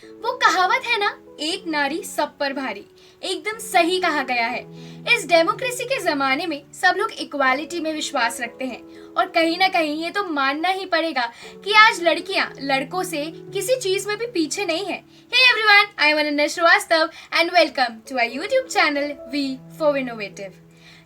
वो कहावत है ना, एक नारी सब पर भारी। एकदम सही कहा गया है। इस डेमोक्रेसी के जमाने में सब लोग इक्वालिटी में विश्वास रखते हैं और कहीं ना कहीं ये तो मानना ही पड़ेगा कि आज लड़कियां लड़कों से किसी चीज में भी पीछे नहीं है। Hey everyone, I am Ananya Shrivastava and welcome to our YouTube channel we for innovative.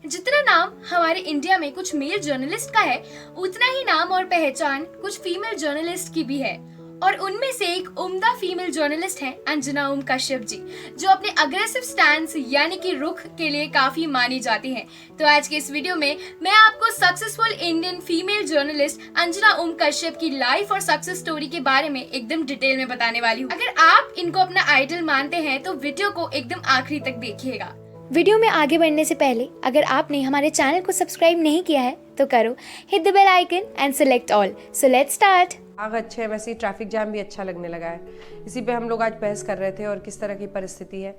जितना नाम हमारे इंडिया में कुछ मेल जर्नलिस्ट का है, उतना ही नाम और पहचान कुछ फीमेल जर्नलिस्ट की भी है। और उनमें से एक उम्दा फीमेल जर्नलिस्ट हैं अंजना ओम कश्यप जी, जो अपने अग्रेसिव स्टैंस यानी कि रुख के लिए काफी मानी जाती हैं। तो आज के इस वीडियो में मैं आपको successful Indian female journalist Anjana Om Kashyap की लाइफ और सक्सेस स्टोरी के बारे में एकदम डिटेल में बताने वाली हूँ। अगर आप इनको अपना आइडल मानते हैं तो वीडियो को एकदम आखिरी तक देखिएगा। वीडियो में आगे बढ़ने से पहले अगर आपने हमारे चैनल को सब्सक्राइब नहीं किया है तो करो, hit the bell icon and select all. So let's start. आग अच्छे है, वैसे ही ट्रैफिक जाम भी अच्छा लगने लगा है। इसी पे हम लोग आज बहस कर रहे थे और किस तरह की परिस्थिति है।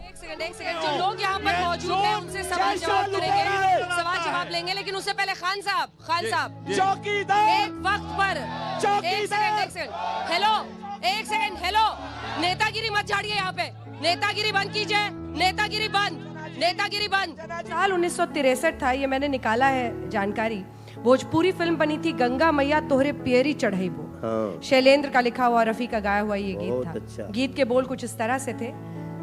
एक सेकंड जो लोग यहाँ पर मौजूद हैं उनसे सवाल जवाब करेंगे, सवाल जवाब लेंगे, लेकिन उससे पहले खान साहब चौकीदार एक वक्त पर एक सेकंड हेलो, नेतागिरी मत झाड़िए, यहाँ पे नेतागिरी बंद कीजिए, नेतागिरी बंद। साल 1963 था, ये मैंने निकाला है जानकारी। भोजपुरी फिल्म बनी थी गंगा मैया तोहरे पियरी चढ़ई वो। हाँ। शैलेंद्र का लिखा हुआ, रफी का गाया हुआ ये गीत बहुत था। अच्छा। गीत के बोल कुछ इस तरह से थे।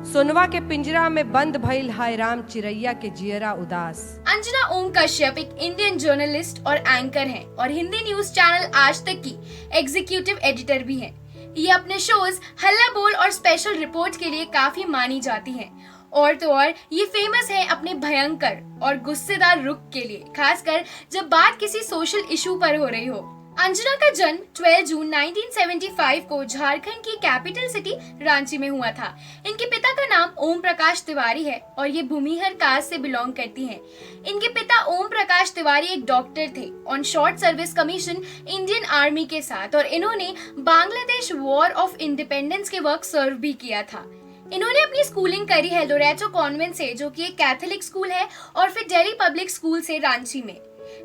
सुनवा के पिंजरा में बंद भइल हाय राम चिरैया के जियरा उदास। अंजना ओम कश्यप एक इंडियन जर्नलिस्ट और एंकर हैं और हिंदी न्यूज चैनल आज तक की एग्जीक्यूटिव एडिटर भी हैं। ये अपने शोज हल्ला बोल और स्पेशल रिपोर्ट के लिए काफी मानी जाती हैं। और तो और ये फेमस है अपने भयंकर और गुस्सेदार रुख के लिए, खासकर जब बात किसी सोशल इशू पर हो रही हो। अंजना का जन्म 12 जून 1975 को झारखंड की कैपिटल सिटी रांची में हुआ था। इनके पिता का नाम ओम प्रकाश तिवारी है और ये भूमिहर कास्ट से बिलोंग करती हैं। इनके पिता ओम प्रकाश तिवारी एक डॉक्टर थे on short service commission Indian army के साथ, और इन्होंने बांग्लादेश वॉर ऑफ इंडिपेंडेंस के वक्त सर्व भी किया था। इन्होंने अपनी स्कूलिंग करी है लोरेटो कॉन्वेंट से, जो कि एक कैथोलिक स्कूल है, और फिर दिल्ली पब्लिक स्कूल से रांची में।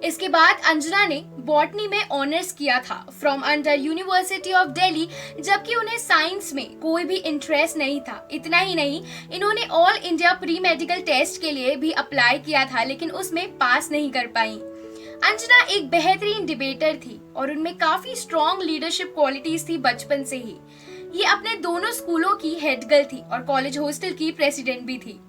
इसके बाद अंजना ने बॉटनी में ऑनर्स किया था from under university of Delhi, जबकि उन्हें साइंस में कोई भी इंटरेस्ट नहीं था। इतना ही नहीं, इन्होंने all India pre medical test के लिए भी अप्लाई किया था, लेकिन उसमें पास नहीं कर पाई। अंजना एक बेहतरीन डिबेटर थी और उनमें काफी स्ट्रॉन्ग लीडरशिप क्वालिटीज थी बचपन से ही। ये अपने दोनों स्कूलों की हेड गर्ल थी और कॉलेज हॉस्टल की प्रेसिडेंट भी थी।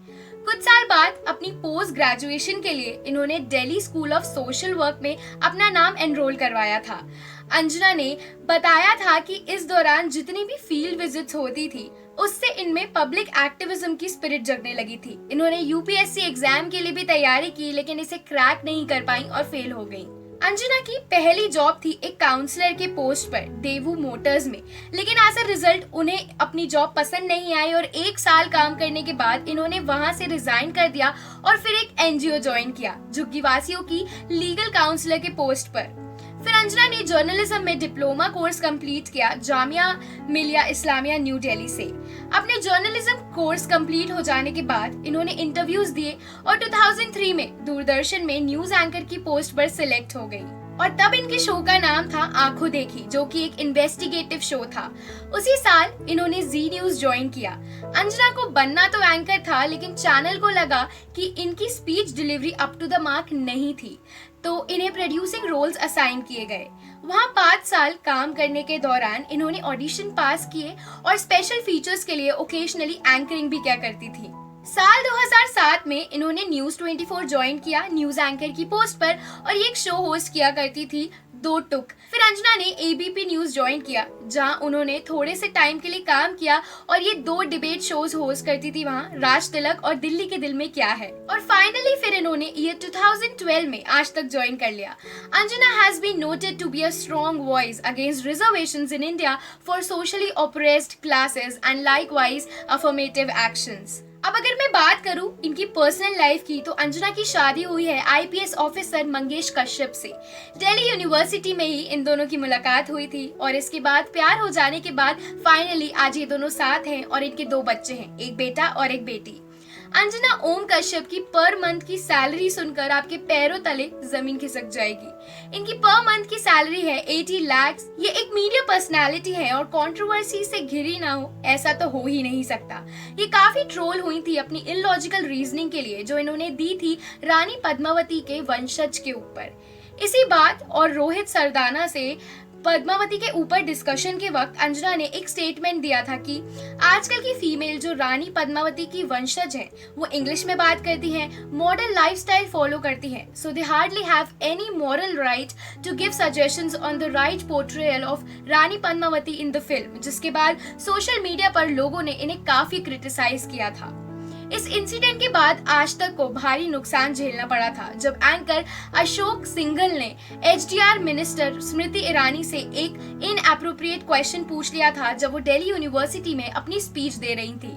कुछ साल बाद अपनी पोस्ट ग्रेजुएशन के लिए इन्होंने Delhi school of social work में अपना नाम एनरोल करवाया था। अंजना ने बताया था कि इस दौरान जितनी भी फील्ड विजिट्स होती थी, उससे इनमें पब्लिक एक्टिविज्म की स्पिरिट जगने लगी थी। इन्होंने यूपीएससी एग्जाम के लिए भी तैयारी की, लेकिन इसे क्रैक नहीं कर पाई और फेल हो गई। अंजना की पहली जॉब थी एक काउंसलर के पोस्ट पर देवू मोटर्स में, लेकिन एज अ रिजल्ट उन्हें अपनी जॉब पसंद नहीं आई और 1 साल काम करने के बाद इन्होंने वहां से रिजाइन कर दिया और फिर एक एनजीओ ज्वाइन किया झुग्गीवासियों की लीगल काउंसलर के पोस्ट पर। फिर अंजना ने जर्नलिज्म में डिप्लोमा कोर्स कंप्लीट किया जामिया मिलिया इस्लामिया न्यू दिल्ली से। अपने जर्नलिज्म कोर्स कंप्लीट हो जाने के बाद इन्होंने इंटरव्यूज दिए और 2003 में दूरदर्शन में न्यूज एंकर की पोस्ट पर सिलेक्ट हो गई। और तब इनके शो का नाम था आंखों देखी, जो कि एक इन्वेस्टिगेटिव शो था। उसी साल इन्होंने जी न्यूज ज्वाइन किया। अंजना को बनना तो एंकर था, लेकिन चैनल को लगा कि इनकी speech delivery up to the mark नहीं थी, तो इन्हें प्रोड्यूसिंग रोल्स असाइन किए गए। वहाँ 5 साल काम करने के दौरान इन्होंने ऑडिशन पास किए और स्पेशल फीचर्स के लिए ओकेजनली एंकरिंग भी किया करती थी। साल 2007 में इन्होंने न्यूज 24 ज्वाइन किया न्यूज एंकर की पोस्ट पर, और ये एक शो होस्ट किया करती थी दो टुक। फिर अंजना ने एबीपी न्यूज ज्वाइन किया, जहां उन्होंने थोड़े से टाइम के लिए काम किया और ये 2 डिबेट शोज होस्ट करती थी वहां, राज तिलक और दिल्ली के दिल में क्या है। और फाइनली फिर इन्होंने ईयर 2012 में आज तक ज्वाइन कर लिया। Anjana has been noted to be a strong voice against reservations in India for socially oppressed classes and likewise affirmative actions. अब अगर मैं बात करूं इनकी पर्सनल लाइफ की, तो अंजना की शादी हुई है आईपीएस ऑफिसर मंगेश कश्यप से। दिल्ली यूनिवर्सिटी में ही इन दोनों की मुलाकात हुई थी और इसके बाद प्यार हो जाने के बाद फाइनली आज ये दोनों साथ हैं और इनके 2 बच्चे हैं, एक बेटा और एक बेटी। अंजना ओम कश्यप की पर मंथ की सैलरी सुनकर आपके पैरों तले जमीन खिसक जाएगी। इनकी पर मंथ की सैलरी है 80 लाख। ये एक मीडिया पर्सनालिटी है और कंट्रोवर्सी से घिरी ना हो ऐसा तो हो ही नहीं सकता। ये काफी ट्रोल हुई थी अपनी इलॉजिकल रीजनिंग के लिए जो इन्होंने दी थी रानी पद्मावती के वंशज के ऊपर। इसी बात और रोहित सरदाना से पद्मावती के ऊपर डिस्कशन के वक्त अंजना ने एक स्टेटमेंट दिया था कि आजकल की फीमेल जो रानी पद्मावती की वंशज हैं, वो इंग्लिश में बात करती हैं, मॉडर्न लाइफस्टाइल फॉलो करती हैं, so they hardly have any moral right to give suggestions on the right portrayal of Rani Padmavati in the film. जिसके बाद सोशल मीडिया पर लोगों ने इन्हें काफी क्रिटिसाइज किया था। इस इंसिडेंट के बाद आज तक को भारी नुकसान झेलना पड़ा था जब एंकर अशोक सिंघल ने एचडीआर मिनिस्टर स्मृति ईरानी से एक इनएप्रोप्रिएट क्वेश्चन पूछ लिया था जब वो दिल्ली यूनिवर्सिटी में अपनी स्पीच दे रही थी।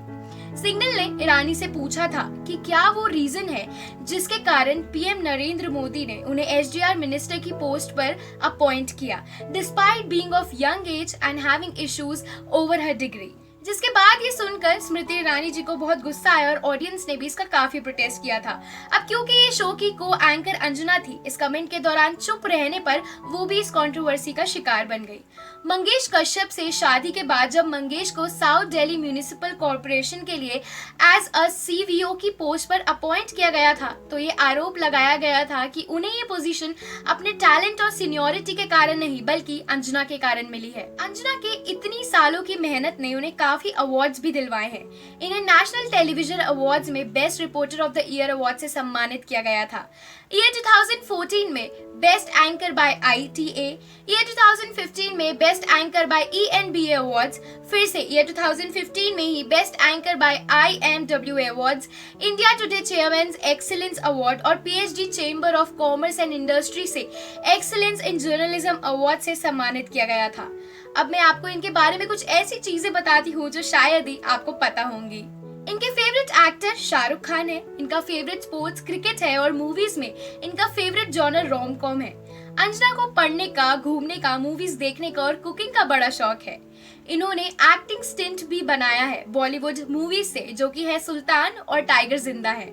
सिंघल ने ईरानी से पूछा था कि क्या वो रीजन है जिसके कारण पीएम नरेंद्र मोदी ने उन्हें एचडीआर मिनिस्टर की पोस्ट पर अपॉइंट किया despite being of young age and having issues over her degree. जिसके बाद ये सुनकर स्मृति ईरानी जी को बहुत गुस्सा आया और ऑडियंस ने भी इसका काफी प्रोटेस्ट किया था। अब क्योंकि ये शो की को एंकर अंजना थी, इस कमेंट के दौरान चुप रहने पर वो भी इस कंट्रोवर्सी का शिकार बन गई। मंगेश कश्यप से शादी के बाद जब मंगेश को साउथ दिल्ली म्यूनिसिपल कॉर्पोरेशन के लिए एज अ सीवीओ की पोस्ट पर अपॉइंट किया गया था तो ये आरोप लगाया गया था कि उन्हें ये पोजीशन अपने टैलेंट और सीनियरिटी के कारण नहीं बल्कि अंजना के कारण मिली है। अंजना के इतनी सालों की मेहनत ने उन्हें काफी अवार्ड्स भी दिलवाए हैं। इन्हें नेशनल टेलीविजन अवार्ड्स में best reporter of the year award से सम्मानित किया गया था। ईयर 2014 में best anchor by ITA, year 2015 में best anchor by ENBA awards, फिर से ईयर 2015 में ही best anchor by IMWA awards, India Today chairman's excellence award और PhD chamber of commerce and industry से एक्सीलेंस इन जर्नलिज्म अवार्ड से सम्मानित किया गया था। अब मैं आपको इनके बारे में कुछ ऐसी चीजें बताती हूँ जो शायद ही आपको पता होंगी। इनके फेवरेट एक्टर शाहरुख खान है, इनका फेवरेट स्पोर्ट्स क्रिकेट है और मूवीज में इनका फेवरेट जॉनर रोम कॉम है। अंजना को पढ़ने का, घूमने का, मूवीज देखने का और कुकिंग का बड़ा शौक है। इन्होंने एक्टिंग स्टिंट भी बनाया है बॉलीवुड मूवीज से जो कि है सुल्तान और टाइगर जिंदा है।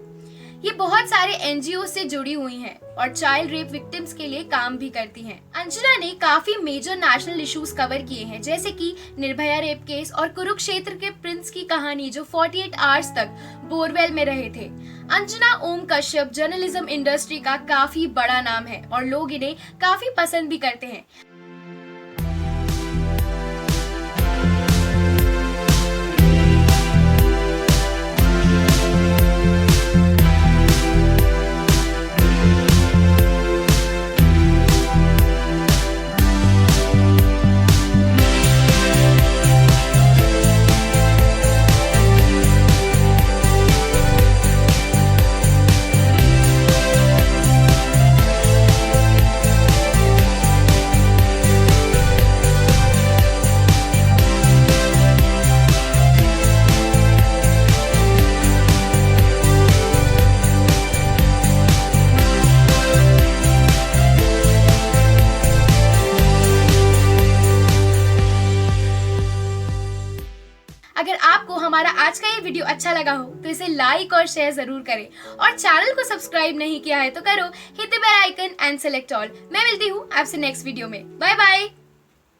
ये बहुत सारे एनजीओ से जुड़ी हुई हैं और चाइल्ड रेप विक्टिम्स के लिए काम भी करती हैं। अंजना ने काफी मेजर नेशनल इश्यूज कवर किए हैं जैसे कि निर्भया रेप केस और कुरुक्षेत्र के प्रिंस की कहानी जो 48 आवर्स तक बोरवेल में रहे थे। अंजना ओम कश्यप जर्नलिज्म इंडस्ट्री का काफी बड़ा नाम है और लोग इन्हें काफी पसंद भी करते हैं। अगर आपको हमारा आज का ये वीडियो अच्छा लगा हो तो इसे लाइक और शेयर जरूर करें और चैनल को सब्सक्राइब नहीं किया है तो करो, hit the bell icon and select all. मैं मिलती हूँ आपसे नेक्स्ट वीडियो में। Bye bye.